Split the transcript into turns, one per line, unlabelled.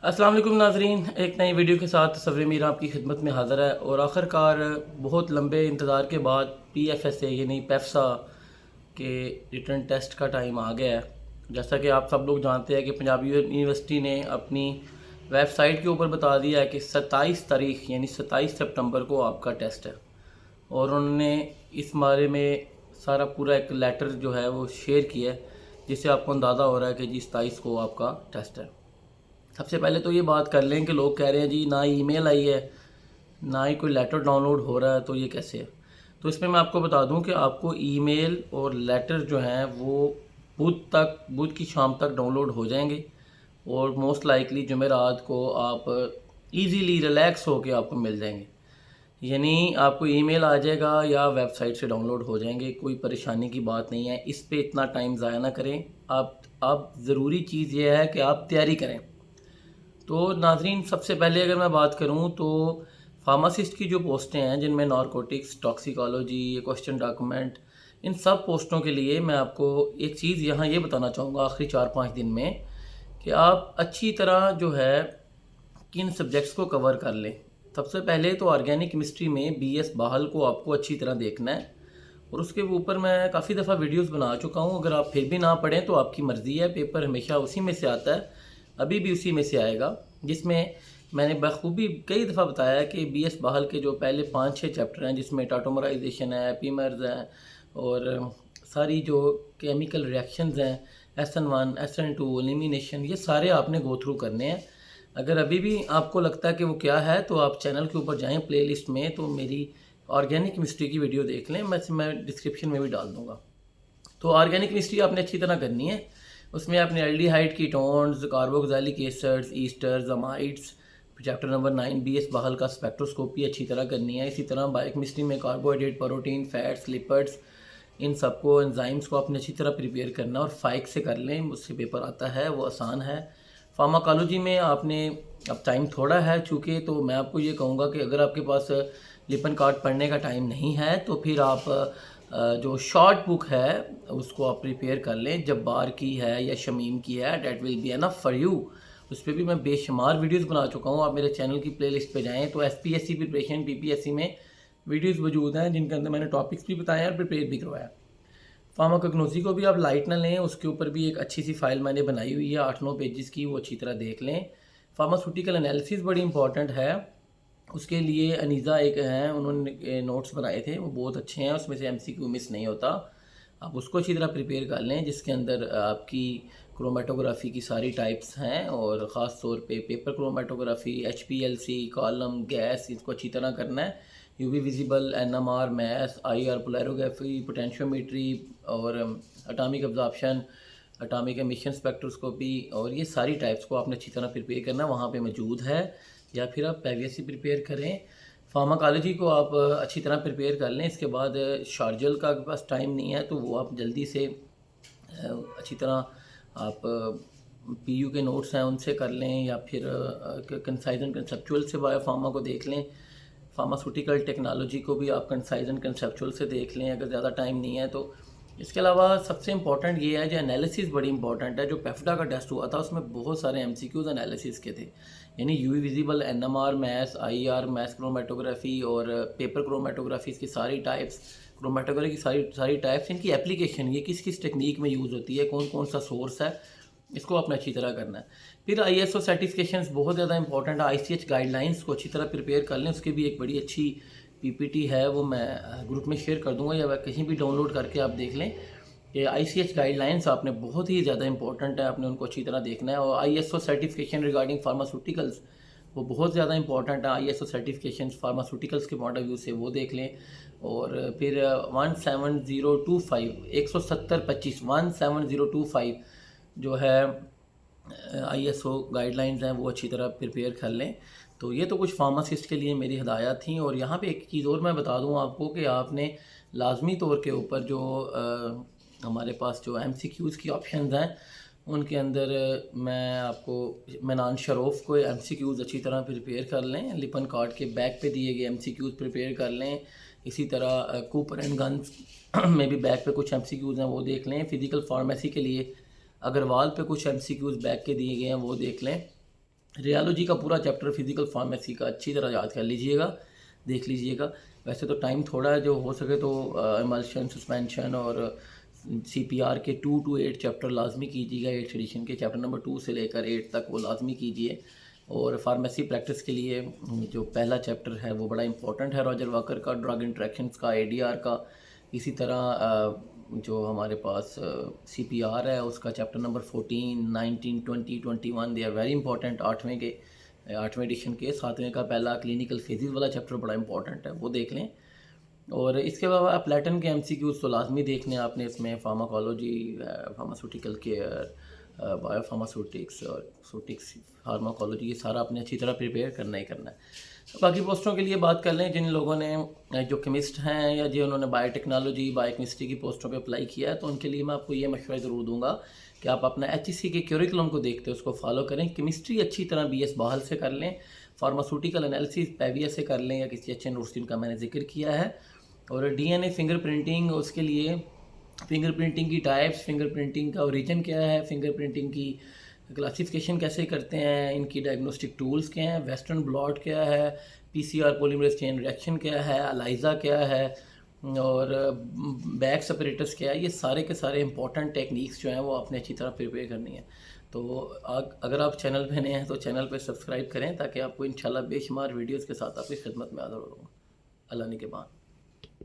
अस्सलाम वालेकुम नाजरीन, एक नई वीडियो के साथ तस्वीर मीर आपकी खिदमत में हाज़िर है। और आखिरकार बहुत लंबे इंतज़ार के बाद PFSA यानी पेफ्सा के रिटर्न टेस्ट का टाइम आ गया है। जैसा कि आप सब लोग जानते हैं कि पंजाब यूनिवर्सिटी ने अपनी वेबसाइट के ऊपर बता दिया है कि 27 तारीख यानी 27 सितंबर को आपका टेस्ट है। और उन्होंने इस बारे में सारा पूरा एक लेटर जो है वो शेयर किया है, जिससे आपको अंदाज़ा हो रहा है कि जी 27 को आपका टेस्ट है। सबसे पहले तो ये बात कर लें कि लोग कह रहे हैं जी ना ईमेल आई है, ना ही कोई लेटर डाउनलोड हो रहा है, तो ये कैसे है। तो इसमें मैं आपको बता दूं कि आपको ईमेल और लेटर जो हैं वो बुध की शाम तक डाउनलोड हो जाएंगे। और मोस्ट लाइकली जुमेरात को आप इजीली रिलैक्स होकर आपको मिल जाएंगे। यानी आपको ईमेल आ जाएगा या वेबसाइट से डाउनलोड हो जाएंगे, कोई परेशानी की बात नहीं है। इस पे इतना टाइम ज़ाया ना करें। आप ज़रूरी चीज़ ये है कि आप तैयारी करें। तो नाजरीन, सबसे पहले अगर मैं बात करूं तो फार्मासिस्ट की जो पोस्टें हैं जिनमें नारकोटिक्स, टॉक्सिकोलॉजी, क्वेश्चन डॉक्यूमेंट, इन सब पोस्टों के लिए मैं आपको एक चीज़ यहाँ ये बताना चाहूँगा आखिरी 4-5 दिन में कि आप अच्छी तरह जो है किन सब्जेक्ट्स को कवर कर लें। सबसे पहले तो ऑर्गेनिक केमिस्ट्री में BS बाहल को आपको अच्छी तरह देखना है। और उसके ऊपर मैं काफ़ी दफ़ा वीडियोस बना चुका हूँ। अगर आप फिर भी ना पढ़ें तो आपकी मर्ज़ी है, पेपर हमेशा उसी में से आता है, अभी भी उसी में से आएगा, जिसमें मैंने बखूबी कई दफ़ा बताया कि BS बाहल के जो पहले 5-6 चैप्टर हैं, जिसमें टाटोमराइजेशन है, एपीमर्स हैं और सारी जो केमिकल रिएक्शंस हैं, SN1 SN2 एलिमिनेशन, ये सारे आपने गो थ्रू करने हैं। अगर अभी भी आपको लगता है कि वो क्या है तो आप चैनल के ऊपर जाएं प्लेलिस्ट में, तो मेरी ऑर्गेनिक केमिस्ट्री की वीडियो देख लें, मैं डिस्क्रिप्शन में भी डाल दूँगा। तो ऑर्गेनिक केमिस्ट्री आपने अच्छी तरह करनी है। उसमें आपने aldehyde, ketones, carboxylic acids, esters, amides, chapter number 9 BS बाहल का स्पेक्ट्रोस्कोपी अच्छी तरह करनी है। इसी तरह बायोकेमिस्ट्री में कार्बोहाइड्रेट, प्रोटीन, फैट्स, लिपिड्स, इन सबको, एंजाइम्स को आपने अच्छी तरह प्रिपेयर करना और फाइक से कर लें, उससे पेपर आता है, वो आसान है। फार्माकोलॉजी में आपने अब टाइम थोड़ा है चूँकि, तो मैं आपको ये कहूँगा कि अगर आपके पास लिपन कार्ड पढ़ने का टाइम नहीं है तो फिर आप जो शॉर्ट बुक है उसको आप प्रिपेयर कर लें। जब्बार की है या शमीम की है, that will be enough for you. उस पर भी मैं बेशुमार वीडियोस बना चुका हूँ। आप मेरे चैनल की प्लेलिस्ट पे जाएं तो SPSC प्रिपरेशन, PPSC में वीडियोस मौजूद हैं जिनके अंदर मैंने टॉपिक्स भी बताए और प्रिपेयर भी करवाया। फार्माकोग्नोसी को भी आप लाइट ना लें, उसके ऊपर भी एक अच्छी सी फाइल मैंने बनाई हुई है 8-9 पेजेस की, वो अच्छी तरह देख लें। फार्मास्यूटिकल एनालिसिस बड़ी इंपॉर्टेंट है, उसके लिए अनीज़ा एक हैं, उन्होंने नोट्स बनाए थे, वो बहुत अच्छे हैं, उसमें से MCQ मिस नहीं होता। आप उसको अच्छी तरह प्रिपेयर कर लें, जिसके अंदर आपकी क्रोमेटोग्राफी की सारी टाइप्स हैं और ख़ास तौर पे paper chromatography, HPLC, column, gas, इसको अच्छी तरह करना है। UV visible, NMR, math, IR, polarography, potentiometry और atomic absorption, atomic emission spectroscopy, और ये सारी टाइप्स को आपने अच्छी तरह प्रिपेयर करना है, वहाँ पे मौजूद है। या फिर आप PVSC प्रिपेयर करें। फार्माकोलॉजी को आप अच्छी तरह प्रिपेयर कर लें। इसके बाद शार्जल का आपके पास टाइम नहीं है तो वो आप जल्दी से अच्छी तरह आप PU के नोट्स हैं उनसे कर लें, या फिर कंसाइज एंड कंसेप्चुअल से बायोफार्मा को देख लें। फार्मास्यूटिकल टेक्नोलॉजी को भी आप कंसाइज एंड कंसेप्चुअल से देख लें अगर ज़्यादा टाइम नहीं है तो। इसके अलावा सबसे इंपॉर्टेंट ये है, जो एनालिसिस बड़ी इंपॉर्टेंट है। जो पेफ्डा का टेस्ट हुआ था उसमें बहुत सारे MCQs एनालिसिस के थे, यानी UV visible, NMR, maths, IR, maths chromatography और पेपर क्रोमेटोग्राफी की सारी टाइप्स, क्रोमेटोग्राफी की सारी टाइप्स, इनकी एप्लीकेशन, ये किस किस टेक्निक में यूज़ होती है, कौन कौन सा सोर्स है, इसको आपने अच्छी तरह करना है। फिर ISO सर्टिफिकेशंस बहुत ज़्यादा इंपॉर्टेंट है। ICH गाइडलाइंस को अच्छी तरह प्रिपेयर कर लें, उसकी भी एक बड़ी अच्छी PPT है, वो मैं ग्रुप में शेयर कर दूंगा या कहीं भी डाउनलोड करके आप देख लें कि ICH गाइडलाइंस आपने बहुत ही ज़्यादा इंपॉर्टेंट है, आपने उनको अच्छी तरह देखना है। और ISO सर्टिफिकेशन रिगार्डिंग फार्मास्यूटिकल्स, वो बहुत ज़्यादा इंपॉर्टेंट है। ISO सर्टिफिकेशन फार्मास्यूटिकल्स के पॉइंट ऑफ व्यू से वो देख लें। और फिर 17025 17025 17025 जो है ISO गाइडलाइंस हैं, वो अच्छी तरह प्रिपेयर कर लें। तो ये तो कुछ फार्मासिस्ट के लिए मेरी हदायत थी। और यहाँ पे एक चीज़ और मैं बता दूँ आपको कि आपने लाजमी तौर के ऊपर जो हमारे पास जो MCQs की ऑप्शंस हैं उनके अंदर मैं आपको मनान शरोफ को MCQs अच्छी तरह प्रिपेयर कर लें। लिपन कार्ड के बैक पे दिए गए MCQs प्रिपेयर कर लें। इसी तरह कूपर एंड गन्स में भी बैक पे कुछ MCQs हैं, वो देख लें। फ़िज़िकल फार्मेसी के लिए अग्रवाल पे कुछ MCQs बैक के दिए गए हैं, वो देख लें। ریالوجی کا پورا چیپٹر فزیکل فارمیسی کا اچھی طرح یاد کر لیجئے گا، دیکھ لیجئے گا. ویسے تو ٹائم تھوڑا ہے، جو ہو سکے تو ایملشن، سسپینشن اور سی پی آر کے 2 to 8 چیپٹر لازمی کیجیے گا. 8th ایڈیشن کے چیپٹر نمبر 2 سے لے کر 8 تک وہ لازمی کیجیے. اور فارمیسی پریکٹس کے لیے جو پہلا چیپٹر ہے وہ بڑا امپورٹنٹ ہے راجر واکر کا، ڈرگ انٹریکشنز کا، اے ڈی آر کا. اسی طرح جو ہمارے پاس سی پی آر ہے اس کا chapter number 14، 19، 20، 21 they are very important. 8ویں ایڈیشن کے 7ویں کا پہلا کلینکل فیزز والا چیپٹر بڑا امپورٹنٹ ہے، وہ دیکھ لیں. اور اس کے علاوہ پلیٹن کے MCQs تو لازمی دیکھنے آپ نے. اس میں فارماکالوجی، فارماسوٹیکل کیئر، بایو فارماسوٹکس اور سوٹکس فارماکالوجی، یہ سارا آپ نے اچھی طرح پریپیئر کرنا ہی کرنا ہے. باقی پوسٹوں کے لیے بات کر لیں. جن لوگوں نے جو کیمسٹ ہیں یا جنہوں نے بایو ٹیکنالوجی، بایو کیمسٹری کی پوسٹوں پہ اپلائی کیا ہے، تو ان کے لیے میں آپ کو یہ مشورہ ضرور دوں گا کہ آپ اپنا HEC کے کیوریکلم کو دیکھتے اس کو فالو کریں. کیمسٹری اچھی طرح BS باہل سے کر لیں. فارماسوٹیکل انالیسس پیویا سے کر لیں یا کسی اچھے یونیورسٹی کا میں نے ذکر کیا ہے. اور DNA فنگر پرنٹنگ، اس کے لیے فنگر پرنٹنگ کی ٹائپس، فنگر پرنٹنگ کا اوریجن کیا ہے، فنگر پرنٹنگ کی کلاسیفیکیشن کیسے کرتے ہیں، ان کی ڈائگنوسٹک ٹولز کیا ہیں، ویسٹرن بلاٹ کیا ہے، PCR پولیمریز چین ریئیکشن کیا ہے، الائزا کیا ہے، اور بیک سپریٹس کیا ہے. یہ سارے کے سارے امپورٹنٹ ٹیکنیکس جو ہیں وہ آپ نے اچھی طرح پریپیئر کرنی ہے. تو اگر آپ چینل پہ نئے ہیں تو چینل پہ سبسکرائب کریں تاکہ آپ کو انشاءاللہ بے شمار ویڈیوز کے ساتھ آپ کی خدمت میں حاضر ہوں. اللہ نگہبان.